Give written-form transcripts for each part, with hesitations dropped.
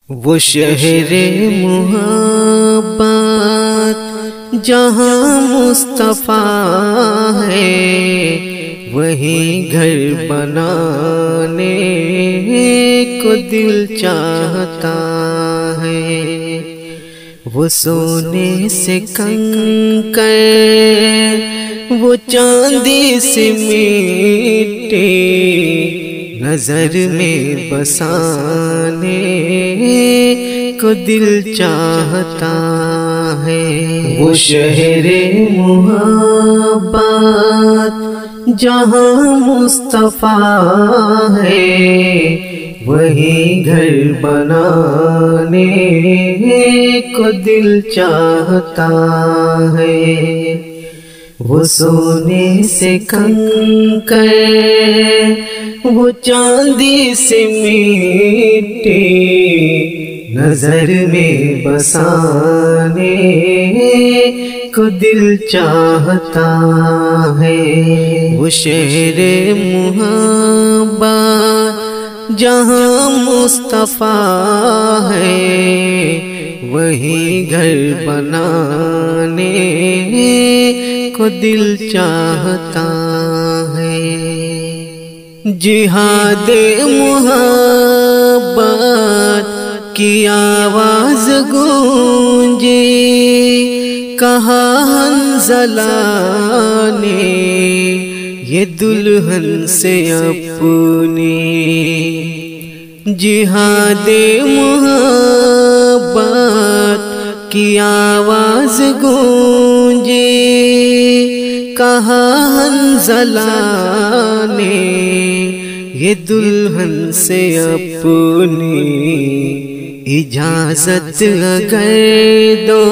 وہ شہر محبت جہاں مصطفیٰ ہے، وہیں گھر بنانے کو دل چاہتا ہے۔ وہ سونے سے کنکر، وہ چاندی سے مٹی، نظر میں بسانے کو دل چاہتا ہے۔ وہ شہر محبت جہاں مصطفیٰ ہے، وہیں گھر بنانے کو دل چاہتا ہے۔ وہ سونے سے کنکر، وہ چاندی سے مٹی، نظر میں بسانے کو دل چاہتا ہے۔ وہ شہر محبت جہاں مصطفیٰ ہے، وہیں گھر بنانے کو دل چاہتا ہے۔ جہاد محبت کی آواز گونجی، کہا حنظلہ نے یہ دلہن سے اپنی۔ جہاد محبت کی آواز گونجی، کہا حنظلہ نے یہ دلہن سے اپنی۔ اجازت اگر دو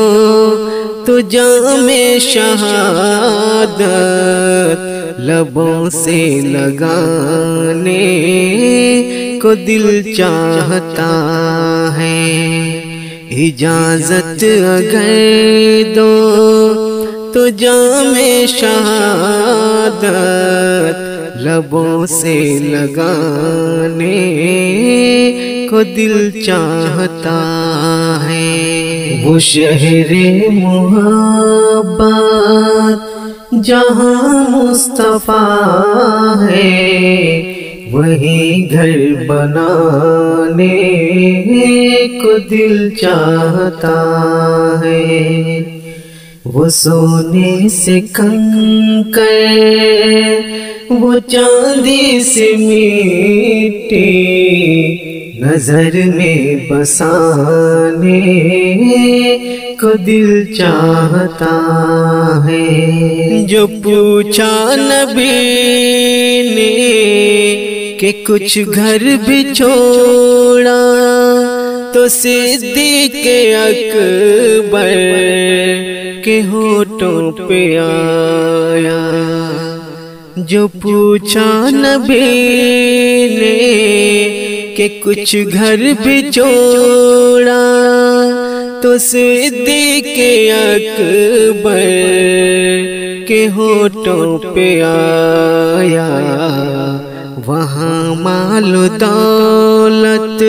تو جام شہادت لبوں سے لگانے کو دل چاہتا ہے۔ اجازت اگر دو تو جام شہادت لبوں سے لگانے کو دل چاہتا ہے۔ وہ شہر محبت جہاں مصطفیٰ ہے، وہیں گھر بنانے کو دل چاہتا ہے۔ وہ سونے سے کنکر، وہ چاندی سے مٹی، نظر میں بسانے کو دل چاہتا ہے۔ جو پوچھا نبی نے کہ کچھ گھر بھی چھوڑا، تو صدیق اکبر کے ہونٹوں پہ آیا۔ جو پوچھا نبی نے کہ کچھ گھر بھی چھوڑا، تو صدیق اکبر کے ہونٹوں پہ آیا۔ وہاں مال و دولت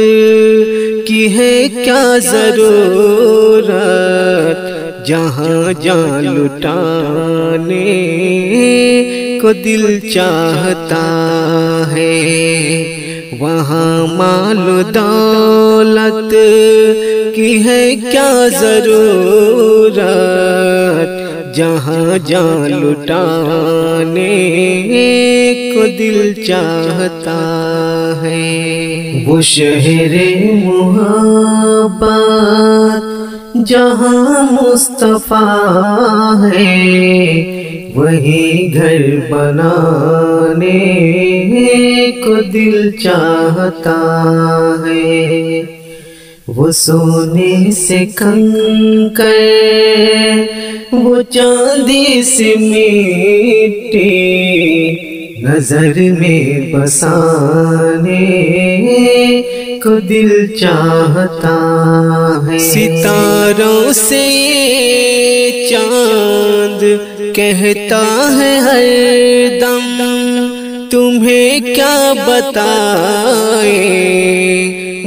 کی ہے کیا ضرورت، جہاں جان لٹانے کو دل چاہتا ہے۔ وہاں مال و دولت کی ہے کیا ضرورت، جہاں جان لٹانے کو دل چاہتا ہے۔ وہ شہر محبت جہاں مصطفیٰ ہے، وہیں گھر بنانے کو دل چاہتا ہے۔ وہ سونے سے کنکر، وہ چاندی سے مٹی، نظر میں بسانے کو دل چاہتا ہے۔ ستاروں سے چاند کہتا ہے ہر دم، تمہیں کیا بتائے